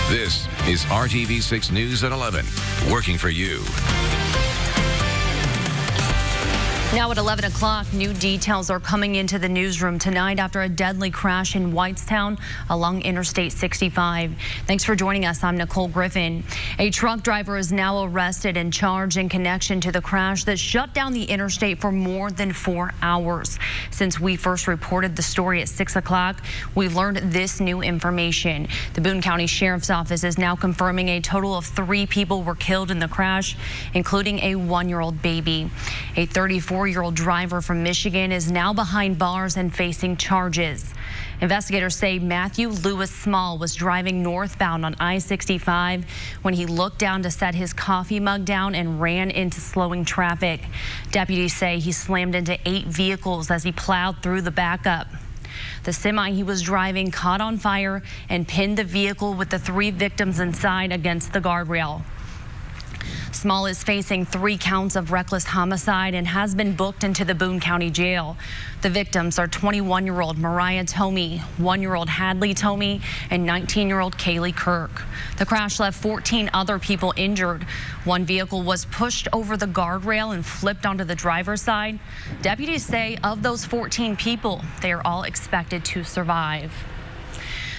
This is RTV6 News at 11, working for you. Now at 11 o'clock, new details are coming into the newsroom tonight after a deadly crash in Whitestown along Interstate 65. Thanks for joining us. I'm Nicole Griffin. A truck driver is now arrested and charged in connection to the crash that shut down the interstate for more than 4 hours. Since we first reported the story at 6 o'clock, we've learned this new information. The Boone County Sheriff's Office is now confirming a total of 3 people were killed in the crash, including a 1-year-old baby. A 34-year-old driver from Michigan is now behind bars and facing charges. Investigators say Matthew Lewis Small was driving northbound on I-65 when he looked down to set his coffee mug down and ran into slowing traffic. Deputies say he slammed into 8 vehicles as he plowed through the backup. The semi he was driving caught on fire and pinned the vehicle with the 3 victims inside against the guardrail. Small is facing 3 counts of reckless homicide and has been booked into the Boone County Jail. The victims are 21-year-old Mariah Tomey, 1-year-old Hadley Tomey, and 19-year-old Kaylee Kirk. The crash left 14 other people injured. 1 vehicle was pushed over the guardrail and flipped onto the driver's side. Deputies say of those 14 people, they are all expected to survive.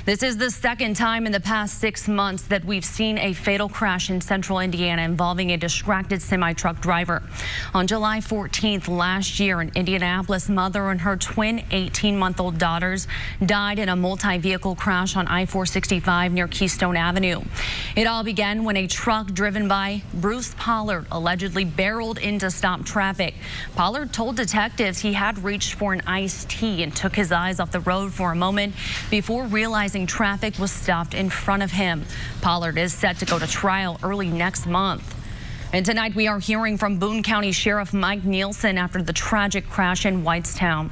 This is the second time in the past 6 months that we've seen a fatal crash in central Indiana involving a distracted semi-truck driver. On July 14th last year, an Indianapolis mother and her twin 18-month-old daughters died in a multi-vehicle crash on I-465 near Keystone Avenue. It all began when a truck driven by Bruce Pollard allegedly barreled into stop traffic. Pollard told detectives he had reached for an iced tea and took his eyes off the road for a moment before realizing traffic was stopped in front of him. Pollard is set to go to trial early next month. And tonight we are hearing from Boone County Sheriff Mike Nielsen after the tragic crash in Whitestown.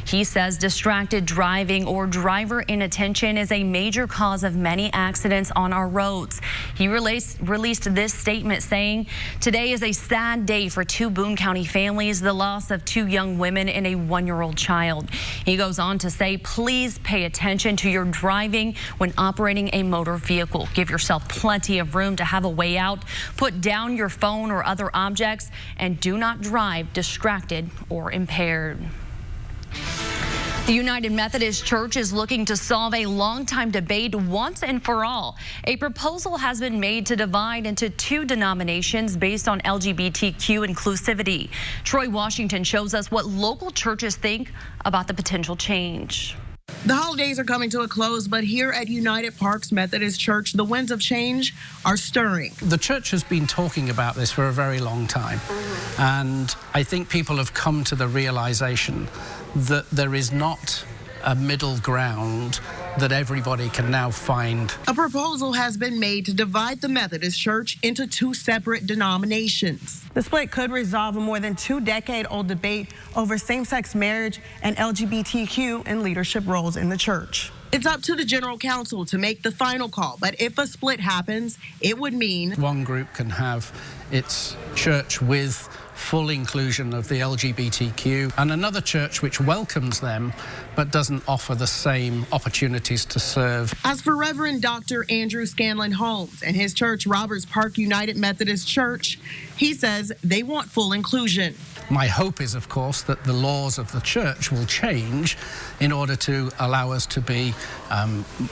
He says distracted driving or driver inattention is a major cause of many accidents on our roads. He released this statement saying, "Today is a sad day for 2 Boone County families, the loss of 2 young women and a 1-year-old child." He goes on to say, please pay attention to your driving when operating a motor vehicle. Give yourself plenty of room to have a way out. Put down your phone or other objects, and do not drive distracted or impaired. The United Methodist Church is looking to solve a long-time debate once and for all. A proposal has been made to divide into 2 denominations based on LGBTQ inclusivity. Troy Washington shows us what local churches think about the potential change. The holidays are coming to a close, but here at United Parks Methodist Church, the winds of change are stirring. The church has been talking about this for a very long time, and I think people have come to the realization that there is not a middle ground that everybody can now find. A proposal has been made to divide the Methodist Church into 2 separate denominations. The split could resolve a more than 2-decade-old debate over same-sex marriage and LGBTQ in leadership roles in the church. It's up to the General Council to make the final call, but if a split happens, it would mean one group can have its church with full inclusion of the LGBTQ, and another church which welcomes them but doesn't offer the same opportunities to serve. As for Reverend Dr. Andrew Scanlon Holmes and his church, Roberts Park United Methodist Church, he says they want full inclusion. My hope is, of course, that the laws of the church will change in order to allow us to be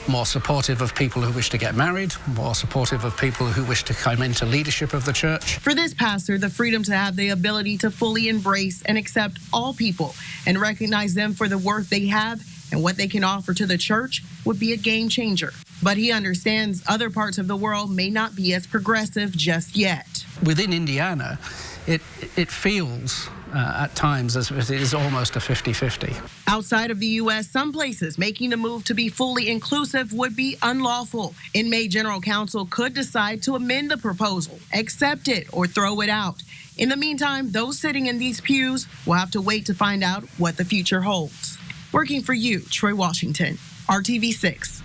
more supportive of people who wish to get married, more supportive of people who wish to come into leadership of the church. For this pastor, the freedom to have the ability to fully embrace and accept all people and recognize them for the worth they have and what they can offer to the church would be a game changer. But he understands other parts of the world may not be as progressive just yet. Within Indiana, it feels at times as if it is almost a 50-50. Outside of the U.S., some places making the move to be fully inclusive would be unlawful. In May, General Council could decide to amend the proposal, accept it, or throw it out. In the meantime, those sitting in these pews will have to wait to find out what the future holds. Working for you, Troy Washington, RTV6.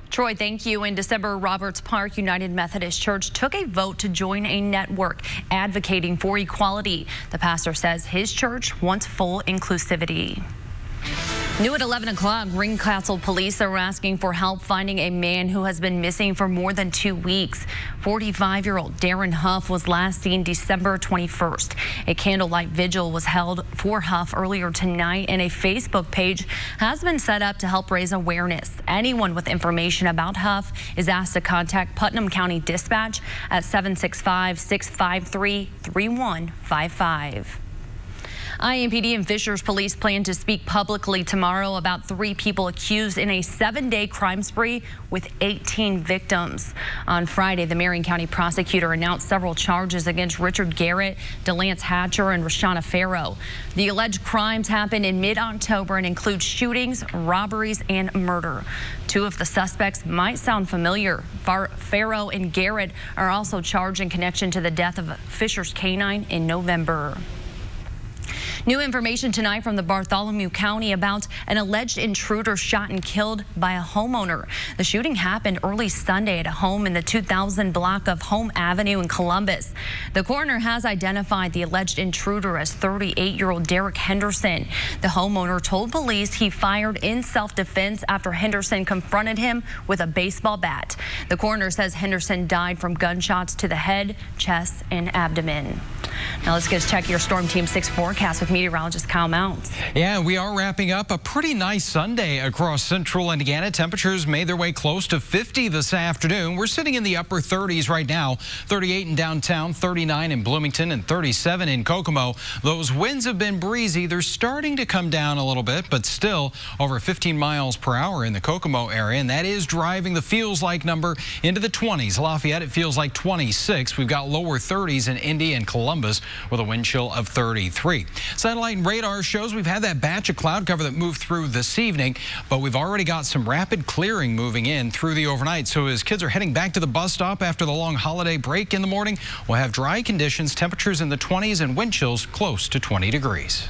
Troy, thank you. In December, Roberts Park United Methodist Church took a vote to join a network advocating for equality. The pastor says his church wants full inclusivity. New at 11 o'clock, Greencastle police are asking for help finding a man who has been missing for more than 2 weeks. 45-year-old Darren Huff was last seen December 21st. A candlelight vigil was held for Huff earlier tonight, and a Facebook page has been set up to help raise awareness. Anyone with information about Huff is asked to contact Putnam County Dispatch at 765-653-3155. IMPD and Fishers Police plan to speak publicly tomorrow about 3 people accused in a 7-day crime spree with 18 victims. On Friday, the Marion County prosecutor announced several charges against Richard Garrett, DeLance Hatcher, and Rashana Farrow. The alleged crimes happened in mid-October and include shootings, robberies, and murder. 2 of the suspects might sound familiar. Farrow and Garrett are also charged in connection to the death of Fisher's canine in November. New information tonight from the Bartholomew County about an alleged intruder shot and killed by a homeowner. The shooting happened early Sunday at a home in the 2000 block of Home Avenue in Columbus. The coroner has identified the alleged intruder as 38-year-old Derek Henderson. The homeowner told police he fired in self-defense after Henderson confronted him with a baseball bat. The coroner says Henderson died from gunshots to the head, chest, and abdomen. Now let's check your Storm Team 6 forecast with meteorologist Kyle Mounts. Yeah, we are wrapping up a pretty nice Sunday across central Indiana. Temperatures made their way close to 50 this afternoon. We're sitting in the upper 30s right now. 38 in downtown, 39 in Bloomington, and 37 in Kokomo. Those winds have been breezy. They're starting to come down a little bit, but still over 15 miles per hour in the Kokomo area, and that is driving the feels like number into the 20s. Lafayette, it feels like 26. We've got lower 30s in Indy and Columbus with a wind chill of 33. Satellite and radar shows we've had that batch of cloud cover that moved through this evening, but we've already got some rapid clearing moving in through the overnight. So as kids are heading back to the bus stop after the long holiday break in the morning, we'll have dry conditions, temperatures in the 20s, and wind chills close to 20 degrees.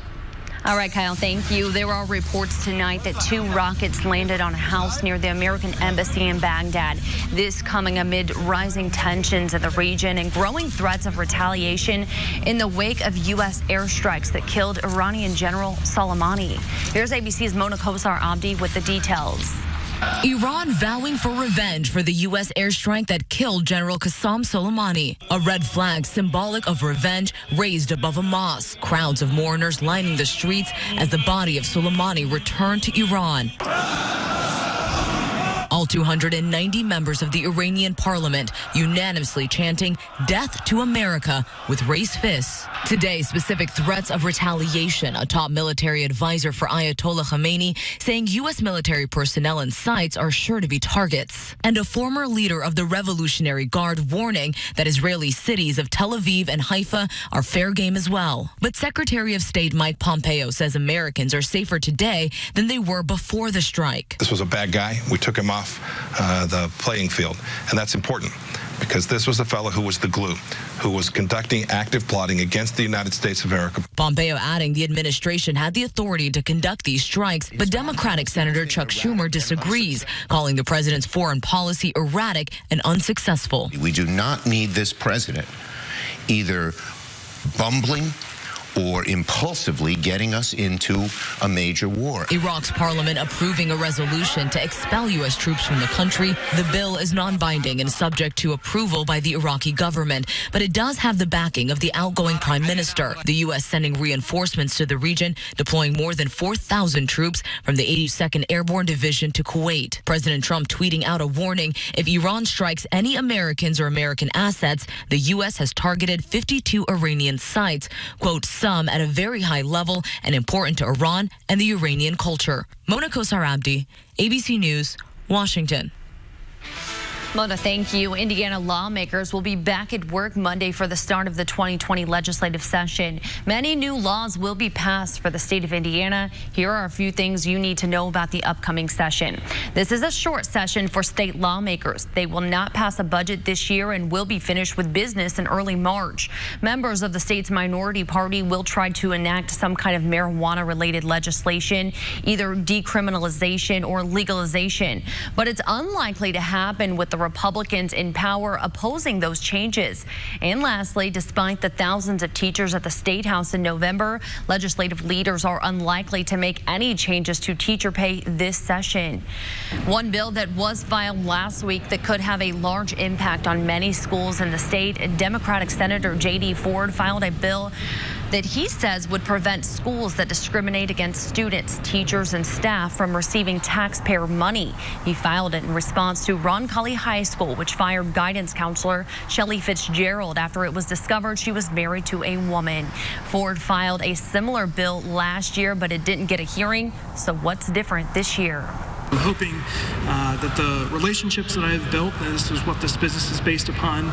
All right, Kyle, thank you. There are reports tonight that 2 rockets landed on a house near the American Embassy in Baghdad. This coming amid rising tensions in the region and growing threats of retaliation in the wake of U.S. airstrikes that killed Iranian General Soleimani. Here's ABC's Mona Kosar-Abdi with the details. Iran vowing for revenge for the U.S. airstrike that killed General Qassem Soleimani. A red flag symbolic of revenge raised above a mosque. Crowds of mourners lining the streets as the body of Soleimani returned to Iran. All 290 members of the Iranian parliament unanimously chanting "Death to America" with raised fists. Today, specific threats of retaliation. A top military advisor for Ayatollah Khamenei saying U.S. military personnel and sites are sure to be targets. And a former leader of the Revolutionary Guard warning that Israeli cities of Tel Aviv and Haifa are fair game as well. But Secretary of State Mike Pompeo says Americans are safer today than they were before the strike. This was a bad guy. We took him off the playing field, and that's important because this was the fellow who was the glue, who was conducting active plotting against the United States of America. Pompeo adding the administration had the authority to conduct these strikes, but Democratic Senator Chuck Schumer disagrees, calling the president's foreign policy erratic and unsuccessful. We do not need this president either bumbling or impulsively getting us into a major war. Iraq's parliament approving a resolution to expel U.S. troops from the country. The bill is non-binding and subject to approval by the Iraqi government, but it does have the backing of the outgoing prime minister. The U.S. sending reinforcements to the region, deploying more than 4,000 troops from the 82nd Airborne Division to Kuwait. President Trump tweeting out a warning: if Iran strikes any Americans or American assets, the U.S. has targeted 52 Iranian sites, quote, some at a very high level and important to Iran and the Iranian culture. Mona Kosar-Abdi, ABC News, Washington. Mona, thank you. Indiana lawmakers will be back at work Monday for the start of the 2020 legislative session. Many new laws will be passed for the state of Indiana. Here are a few things you need to know about the upcoming session. This is a short session for state lawmakers. They will not pass a budget this year and will be finished with business in early March. Members of the state's minority party will try to enact some kind of marijuana-related legislation, either decriminalization or legalization. But it's unlikely to happen with the Republicans in power opposing those changes. And lastly, despite the thousands of teachers at the State House in November, legislative leaders are unlikely to make any changes to teacher pay this session. One bill that was filed last week that could have a large impact on many schools in the state. Democratic Senator J.D. Ford filed a bill that he says would prevent schools that discriminate against students, teachers, and staff from receiving taxpayer money. He filed it in response to Roncalli High School, which fired guidance counselor Shelley Fitzgerald after it was discovered she was married to a woman. Ford filed a similar bill last year, but it didn't get a hearing. So what's different this year? I'm hoping that the relationships that I've built, and this is what this business is based upon,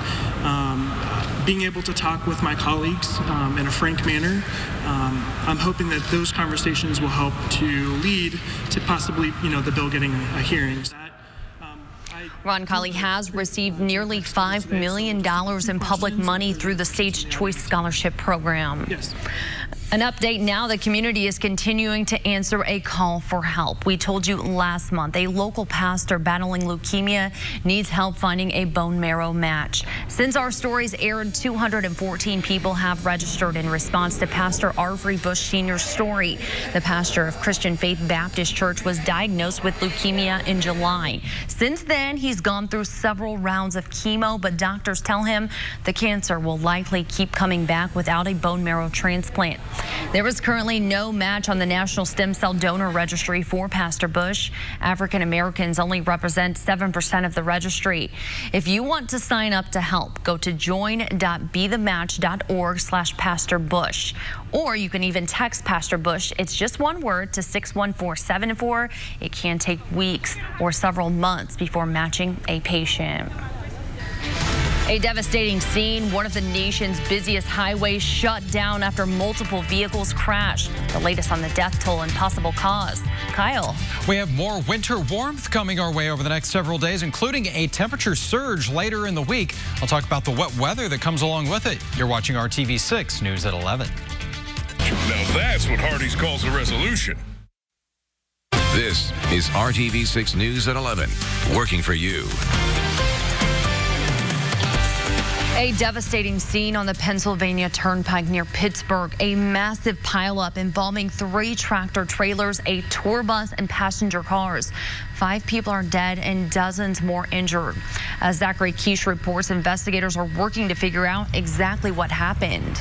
being able to talk with my colleagues in a frank manner, I'm hoping that those conversations will help to lead to possibly, the bill getting a hearing. Roncalli has received nearly $5 million in public money through the state's Choice Scholarship Program. Yes. An update now, the community is continuing to answer a call for help. We told you last month a local pastor battling leukemia needs help finding a bone marrow match. Since our stories aired, 214 people have registered in response to Pastor Avery Bush Sr.'s story. The pastor of Christian Faith Baptist Church was diagnosed with leukemia in July. Since then, he's gone through several rounds of chemo, but doctors tell him the cancer will likely keep coming back without a bone marrow transplant. There is currently no match on the National Stem Cell Donor Registry for Pastor Bush. African Americans only represent 7% of the registry. If you want to sign up to help, go to join.bethematch.org/Pastor Bush. Or you can even text Pastor Bush. It's just one word to 61474. It can take weeks or several months before matching a patient. A devastating scene. One of the nation's busiest highways shut down after multiple vehicles crashed. The latest on the death toll and possible cause. Kyle. We have more winter warmth coming our way over the next several days, including a temperature surge later in the week. I'll talk about the wet weather that comes along with it. You're watching RTV6 News at 11. Now that's what Hardee's calls a resolution. This is RTV6 News at 11, working for you. A devastating scene on the Pennsylvania Turnpike near Pittsburgh. A massive pileup involving 3 tractor trailers, a tour bus, and passenger cars. 5 people are dead and dozens more injured. As Zachary Keish reports, investigators are working to figure out exactly what happened.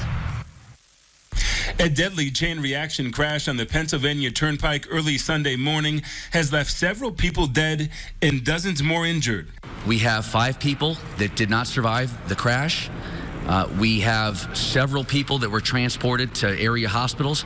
A deadly chain reaction crash on the Pennsylvania Turnpike early Sunday morning has left several people dead and dozens more injured. We have 5 people that did not survive the crash. We have several people that were transported to area hospitals.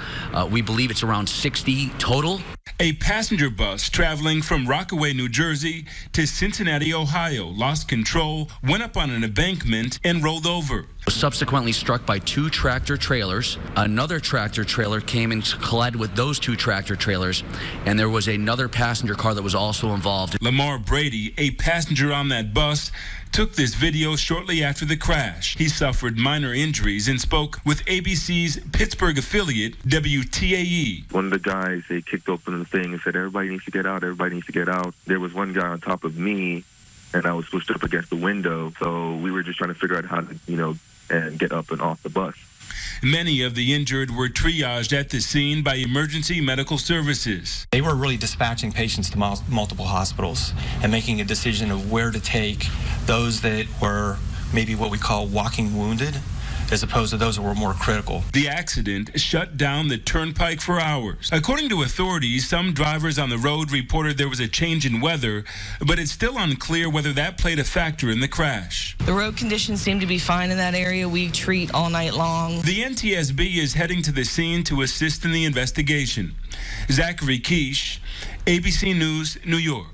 We believe it's around 60 total. A passenger bus traveling from Rockaway, New Jersey to Cincinnati, Ohio, lost control, went up on an embankment, and rolled over. Was subsequently struck by 2 tractor trailers. Another tractor trailer came and collided with those 2 tractor trailers, and there was another passenger car that was also involved. Lamar Brady, a passenger on that bus, took this video shortly after the crash. He suffered minor injuries and spoke with ABC's Pittsburgh affiliate, WTAE. One of the guys, they kicked open the thing and said, everybody needs to get out, everybody needs to get out. There was one guy on top of me, and I was pushed up against the window, so we were just trying to figure out how to, and get up and off the bus. Many of the injured were triaged at the scene by emergency medical services. They were really dispatching patients to multiple hospitals and making a decision of where to take those that were maybe what we call walking wounded, as opposed to those that were more critical. The accident shut down the turnpike for hours. According to authorities, some drivers on the road reported there was a change in weather, but it's still unclear whether that played a factor in the crash. The road conditions seem to be fine in that area. We treat all night long. The NTSB is heading to the scene to assist in the investigation. Zachary Keish, ABC News, New York.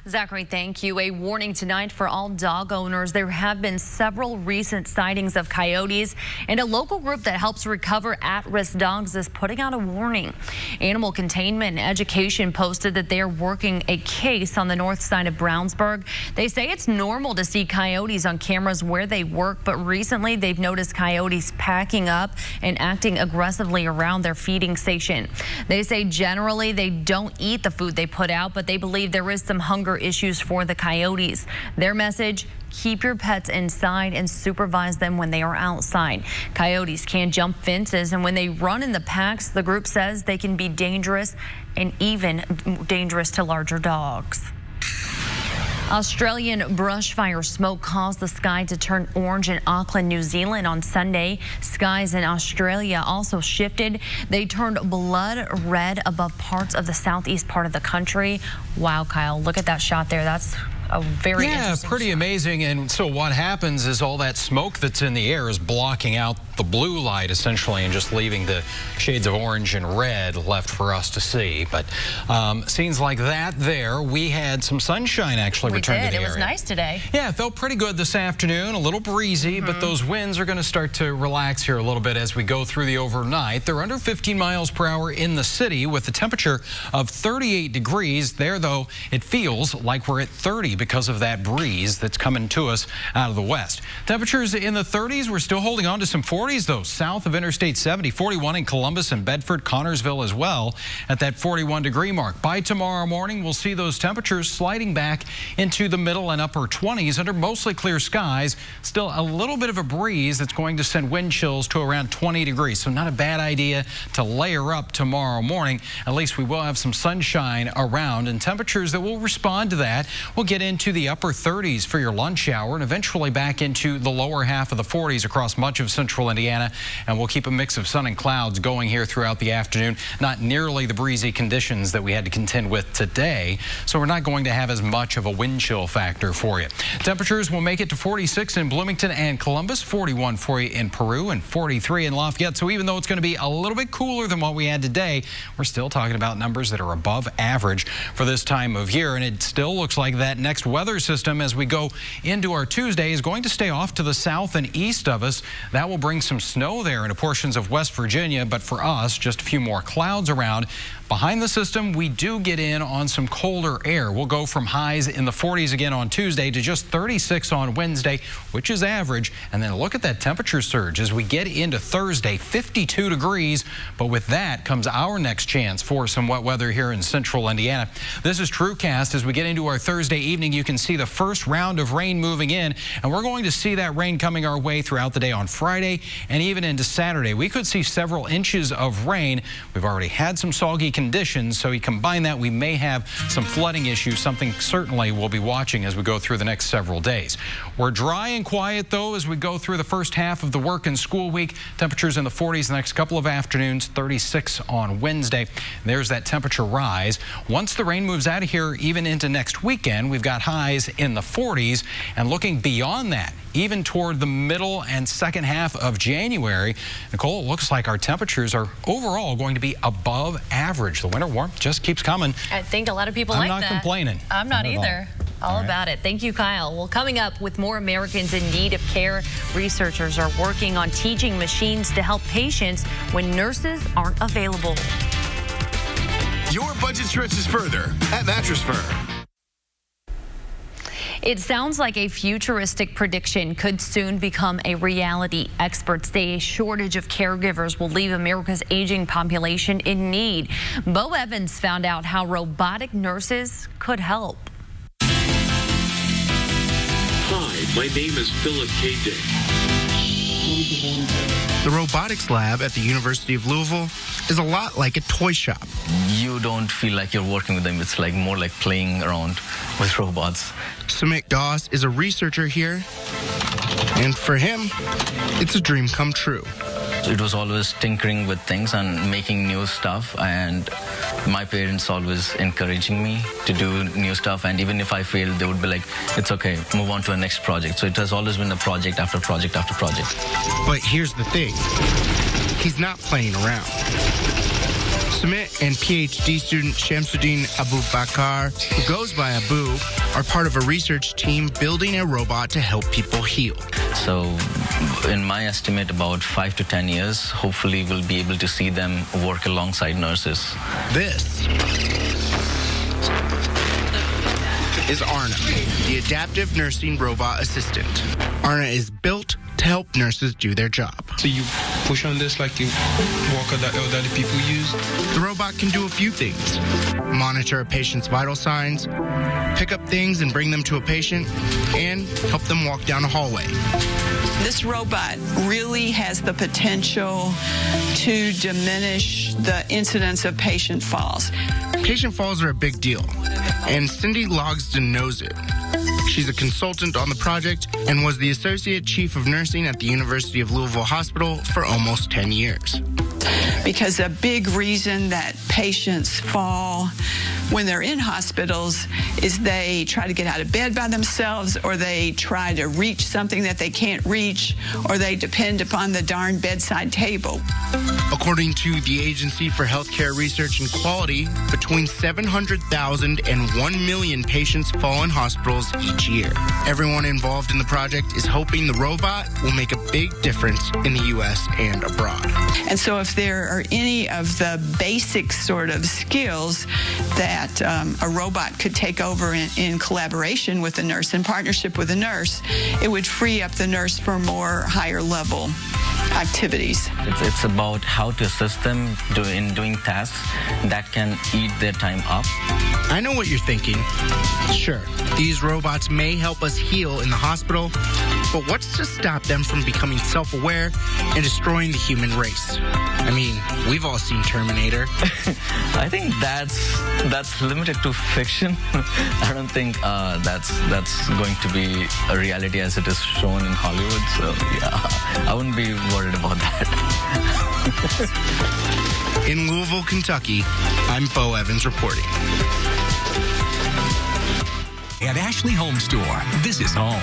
Zachary, thank you. A warning tonight for all dog owners. There have been several recent sightings of coyotes, and a local group that helps recover at-risk dogs is putting out a warning. Animal Containment and Education posted that they're working a case on the north side of Brownsburg. They say it's normal to see coyotes on cameras where they work, but recently they've noticed coyotes packing up and acting aggressively around their feeding station. They say generally they don't eat the food they put out, but they believe there is some hunger issues for the coyotes. Their message: keep your pets inside and supervise them when they are outside. Coyotes can jump fences, and when they run in the packs, the group says they can be dangerous and even dangerous to larger dogs. Australian brush fire smoke caused the sky to turn orange in Auckland, New Zealand on Sunday. Skies in Australia also shifted. They turned blood red above parts of the southeast part of the country. Wow, Kyle, look at that shot there. That's a very interesting pretty shot. Amazing. And so what happens is all that smoke that's in the air is blocking out the blue light essentially and just leaving the shades of orange and red left for us to see. But scenes like that there. We had some sunshine actually return to the area. It was nice today. Yeah, it felt pretty good this afternoon. A little breezy, but those winds are going to start to relax here a little bit as we go through the overnight. They're under 15 miles per hour in the city with a temperature of 38 degrees. There, though, it feels like we're at 30 because of that breeze that's coming to us out of the west. Temperatures in the 30s. We're still holding on to some 40s, though, south of Interstate 70. 41 in Columbus and Bedford, Connorsville as well at that 41-degree mark. By tomorrow morning, we'll see those temperatures sliding back into the middle and upper 20s under mostly clear skies. Still a little bit of a breeze that's going to send wind chills to around 20 degrees. So not a bad idea to layer up tomorrow morning. At least we will have some sunshine around and temperatures that will respond to that. We'll get into the upper 30s for your lunch hour and eventually back into the lower half of the 40s across much of central Indiana. And we'll keep a mix of sun and clouds going here throughout the afternoon. Not nearly the breezy conditions that we had to contend with today. So we're not going to have as much of a wind chill factor for you. Temperatures will make it to 46 in Bloomington and Columbus, 41 for you in Peru, and 43 in Lafayette. So even though it's going to be a little bit cooler than what we had today, we're still talking about numbers that are above average for this time of year. And it still looks like that next weather system as we go into our Tuesday is going to stay off to the south and east of us. That will bring some snow there into portions of West Virginia, but for us, just a few more clouds around. Behind the system, we do get in on some colder air. We'll go from highs in the 40s again on Tuesday to just 36 on Wednesday, which is average. And then look at that temperature surge as we get into Thursday, 52 degrees. But with that comes our next chance for some wet weather here in central Indiana. This is TrueCast. As we get into our Thursday evening, you can see the first round of rain moving in, and we're going to see that rain coming our way throughout the day on Friday and even into Saturday. We could see several inches of rain. We've already had some soggy conditions, so you combine that, we may have some flooding issues, something certainly we'll be watching as we go through the next several days. We're dry and quiet, though, as we go through the first half of the work and school week. Temperatures in the 40s the next couple of afternoons, 36 on Wednesday. There's that temperature rise. Once the rain moves out of here, even into next weekend, we've got highs in the 40s, and looking beyond that, even toward the middle and second half of January, Nicole, it looks like our temperatures are overall going to be above average. The winter warmth just keeps coming. I think a lot of people like that. I'm not complaining. I'm not either. All about it. Thank you, Kyle. Well, coming up, with more Americans in need of care, researchers are working on teaching machines to help patients when nurses aren't available. Your budget stretches further at Mattress Firm. It sounds like a futuristic prediction could soon become a reality. Experts say a shortage of caregivers will leave America's aging population in need. Bo Evans found out how robotic nurses could help. Hi, my name is Philip K. Dick. The robotics lab at the University of Louisville is a lot like a toy shop. You don't feel like you're working with them. It's like more like playing around with robots. Sumit Doss is a researcher here, and for him, it's a dream come true. It was always tinkering with things and making new stuff, and my parents always encouraging me to do new stuff, and even if I fail, they would be like, it's okay, move on to the next project. So it has always been a project after project after project. But here's the thing, he's not playing around. Sumit and PhD student Shamsuddin Abu Bakar, who goes by Abu, are part of a research team building a robot to help people heal. So in my estimate, about 5 to 10 years, hopefully we'll be able to see them work alongside nurses. This is Arna, the adaptive nursing robot assistant. Arna is built to help nurses do their job. So you push on this like the walker that elderly people use? The robot can do a few things. Monitor a patient's vital signs, pick up things and bring them to a patient, and help them walk down a hallway. This robot really has the potential to diminish the incidence of patient falls. Patient falls are a big deal, and Cindy Logsdon knows it. She's a consultant on the project and was the Associate Chief of Nursing at the University of Louisville Hospital for almost 10 years. Because a big reason that patients fall when they're in hospitals is they try to get out of bed by themselves, or they try to reach something that they can't reach, or they depend upon the darn bedside table. According to the Agency for Healthcare Research and Quality, between 700,000 and 1 million patients fall in hospitals each year. Everyone involved in the project is hoping the robot will make a big difference in the U.S. and abroad. And so if there are any of the basic sort of skills that a robot could take over in collaboration with the nurse, in partnership with the nurse, it would free up the nurse for more higher level activities. It's about how to assist them in doing tasks that can eat their time up. I know what you're thinking. Sure, these robots may help us heal in the hospital, but what's to stop them from becoming self-aware and destroying the human race? I mean, we've all seen Terminator. I think that's limited to fiction. I don't think that's going to be a reality as it is shown in Hollywood. So yeah, I wouldn't be worried about that. In Louisville, Kentucky, I'm Bo Evans reporting. At Ashley Home Store, this is home.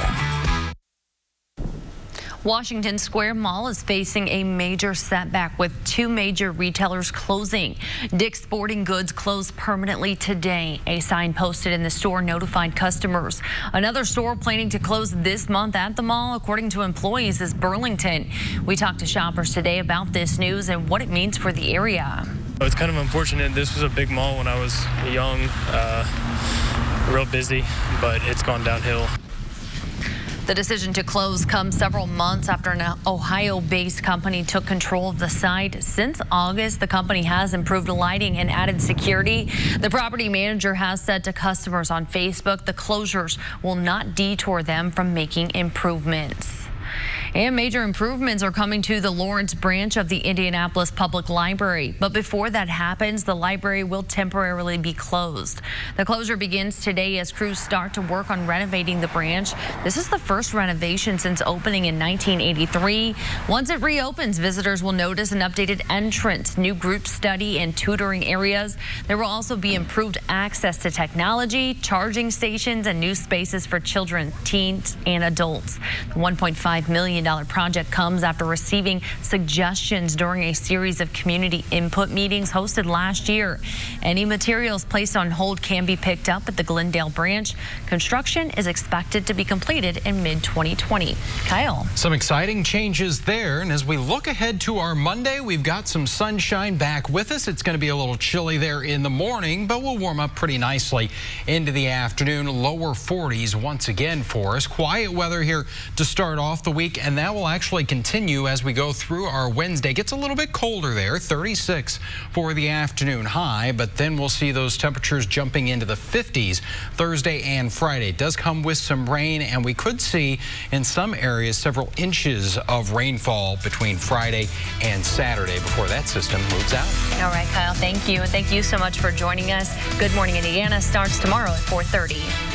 Washington Square Mall is facing a major setback with 2 major retailers closing. Dick's Sporting Goods closed permanently today. A sign posted in the store notified customers. Another store planning to close this month at the mall, according to employees, is Burlington. We talked to shoppers today about this news and what it means for the area. It's kind of unfortunate. This was a big mall when I was young, real busy, but it's gone downhill. The decision to close comes several months after an Ohio-based company took control of the site. Since August, the company has improved lighting and added security. The property manager has said to customers on Facebook the closures will not detour them from making improvements. And major improvements are coming to the Lawrence branch of the Indianapolis Public Library. But before that happens, the library will temporarily be closed. The closure begins today as crews start to work on renovating the branch. This is the first renovation since opening in 1983. Once it reopens, visitors will notice an updated entrance, new group study and tutoring areas. There will also be improved access to technology, charging stations, and new spaces for children, teens, and adults. The $1.5 million project comes after receiving suggestions during a series of community input meetings hosted last year. Any materials placed on hold can be picked up at the Glendale branch. Construction is expected to be completed in mid-2020. Kyle. Some exciting changes there. And as we look ahead to our Monday, we've got some sunshine back with us. It's going to be a little chilly there in the morning, but we'll warm up pretty nicely into the afternoon. Lower 40s once again for us. Quiet weather here to start off the week, and that will actually continue as we go through our Wednesday. Gets a little bit colder there, 36 for the afternoon high, but then we'll see those temperatures jumping into the 50s Thursday and Friday. It does come with some rain, and we could see in some areas several inches of rainfall between Friday and Saturday before that system moves out. All right, Kyle, thank you. And thank you so much for joining us. Good Morning Indiana starts tomorrow at 4:30.